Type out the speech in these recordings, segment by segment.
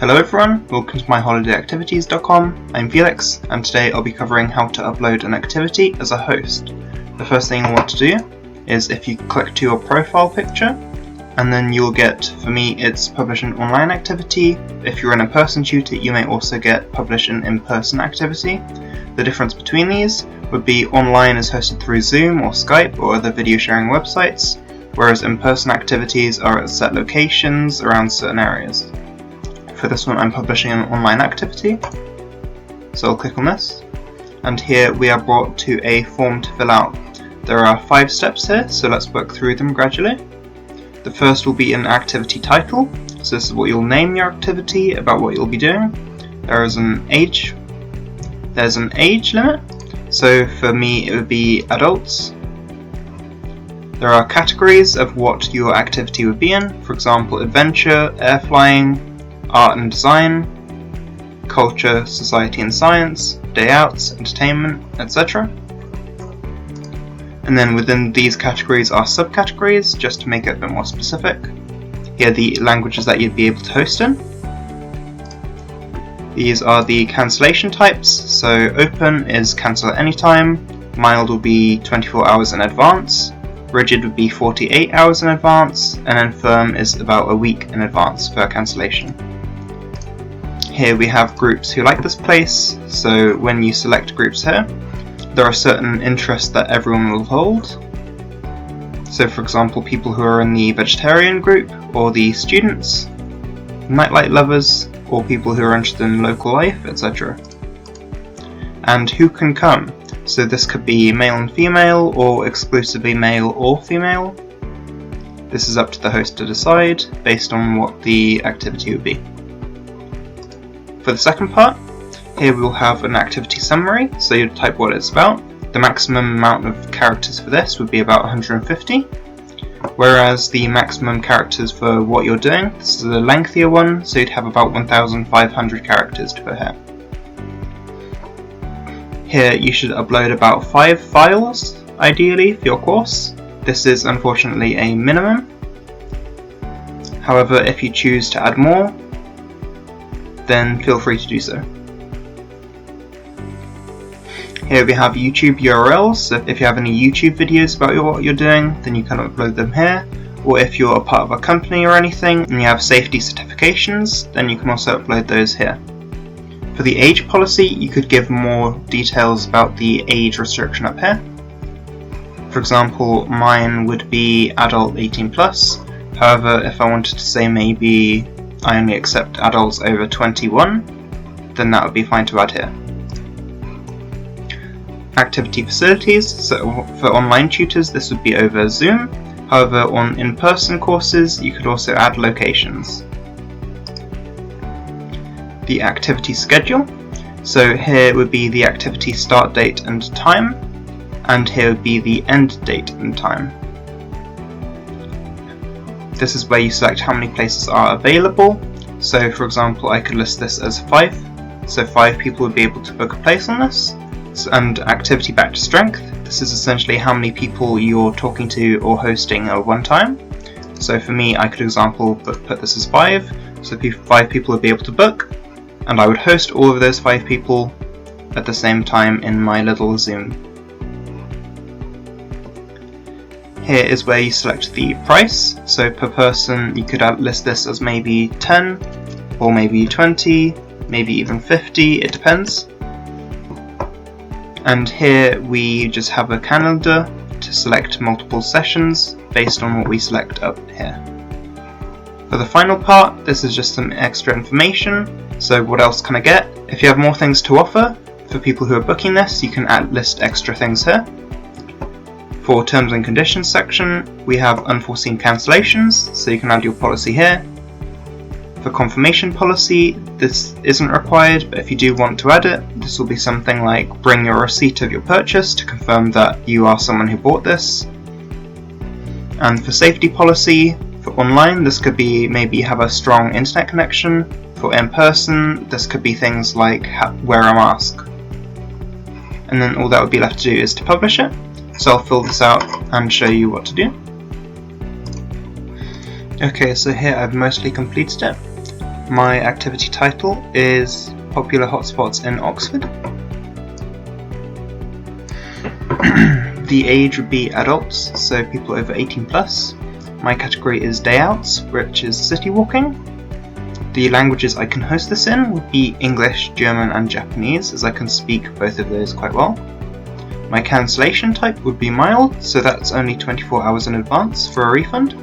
Hello everyone, welcome to myholidayactivities.com. I'm Felix, and today I'll be covering how to upload an activity as a host. The first thing you want to do is if you click to your profile picture, and then you'll get, for me it's publish an online activity. If you're an in-person tutor, you may also get publish an in-person activity. The difference between these would be online is hosted through Zoom or Skype or other video sharing websites, whereas in-person activities are at set locations around certain areas. For this one I'm publishing an online activity, so I'll click on this, and here we are brought to a form to fill out. There are 5 steps here, so let's work through them gradually. The first will be an activity title, so this is what you'll name your activity, about what you'll be doing. There's an age limit, so for me it would be adults. There are categories of what your activity would be in, for example adventure, air flying, art and design, culture, society and science, day outs, entertainment, etc. And then within these categories are subcategories, just to make it a bit more specific. Here are the languages that you'd be able to host in. These are the cancellation types, so open is cancel at any time, mild will be 24 hours in advance, rigid would be 48 hours in advance, and then firm is about a week in advance for cancellation. Here we have groups who like this place, so when you select groups here, there are certain interests that everyone will hold. So for example, people who are in the vegetarian group, or the students, nightlight lovers, or people who are interested in local life, etc. And who can come, so this could be male and female, or exclusively male or female. This is up to the host to decide, based on what the activity would be. For the second part, here we will have an activity summary, so you type what it's about. The maximum amount of characters for this would be about 150, whereas the maximum characters for what you're doing, this is a lengthier one, so you'd have about 1,500 characters to put here. Here you should upload about 5 files, ideally, for your course. This is unfortunately a minimum. However, if you choose to add more, then feel free to do so. Here we have YouTube URLs, so if you have any YouTube videos about what you're doing, then you can upload them here. Or if you're a part of a company or anything and you have safety certifications, then you can also upload those here. For the age policy, you could give more details about the age restriction up here. For example, mine would be adult 18+, however if I wanted to say maybe I only accept adults over 21, then that would be fine to add here. Activity facilities, so for online tutors this would be over Zoom, however on in-person courses you could also add locations. The activity schedule, so here would be the activity start date and time, and here would be the end date and time. This is where you select how many places are available, so for example I could list this as 5, so 5 people would be able to book a place on this. And activity back to strength, this is essentially how many people you're talking to or hosting at one time. So for me I could example put this as 5, so 5 people would be able to book, and I would host all of those 5 people at the same time in my little Zoom. Here is where you select the price, so per person you could list this as maybe 10, or maybe 20, maybe even 50, it depends. And here we just have a calendar to select multiple sessions based on what we select up here. For the final part, this is just some extra information, so what else can I get? If you have more things to offer, for people who are booking this, you can list extra things here. For terms and conditions section, we have unforeseen cancellations, so you can add your policy here. For confirmation policy, this isn't required, but if you do want to add it, this will be something like bring your receipt of your purchase to confirm that you are someone who bought this. And for safety policy, for online, this could be maybe have a strong internet connection. For in-person, this could be things like wear a mask. And then all that would be left to do is to publish it. So I'll fill this out and show you what to do. Okay, so here I've mostly completed it. My activity title is Popular Hotspots in Oxford. The age would be adults, so people over 18 plus. My category is day outs, which is city walking. The languages I can host this in would be English, German and Japanese, as I can speak both of those quite well. My cancellation type would be mild, so that's only 24 hours in advance for a refund.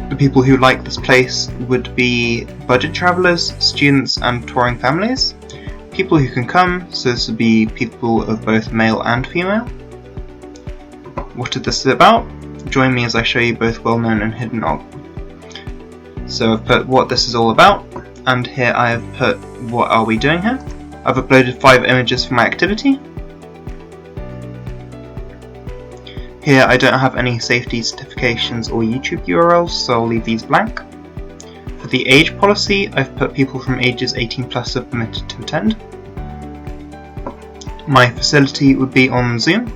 The people who like this place would be budget travellers, students and touring families. People who can come, so this would be people of both male and female. What is this about? Join me as I show you both well-known and hidden So I've put what this is all about, and here I have put what are we doing here. I've uploaded 5 images for my activity. Here I don't have any safety certifications or YouTube URLs, so I'll leave these blank. For the age policy, I've put people from ages 18 plus are permitted to attend. My facility would be on Zoom.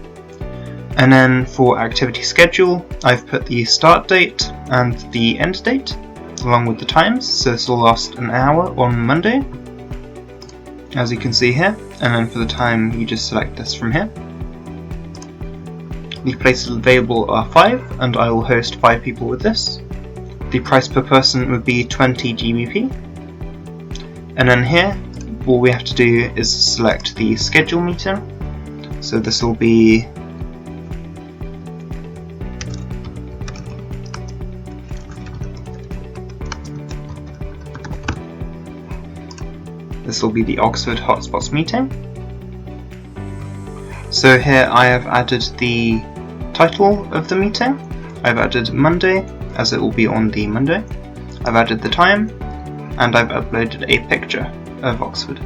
And then for activity schedule, I've put the start date and the end date, along with the times, so this will last an hour on Monday, as you can see here, and then for the time you just select this from here. The places available are 5, and I will host 5 people with this. The price per person would be 20 GBP, and then here all we have to do is select the schedule meeting, so this will be the Oxford Hotspots meeting. So here I have added the title of the meeting. I've added Monday, as it will be on the Monday. I've added the time, and I've uploaded a picture of Oxford.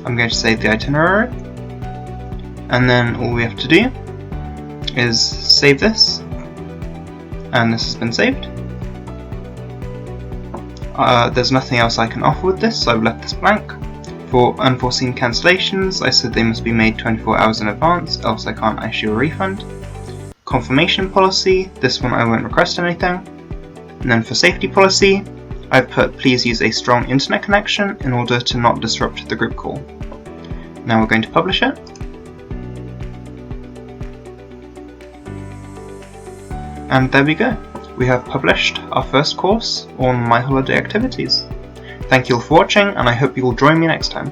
I'm going to save the itinerary, and then all we have to do is save this, and this has been saved. There's nothing else I can offer with this, so I've left this blank. For unforeseen cancellations, I said they must be made 24 hours in advance, else I can't issue a refund. Confirmation policy, this one I won't request anything. And then for safety policy, I've put please use a strong internet connection in order to not disrupt the group call. Now we're going to publish it. And there we go. We have published our first course on my holiday activities. Thank you all for watching, and I hope you will join me next time.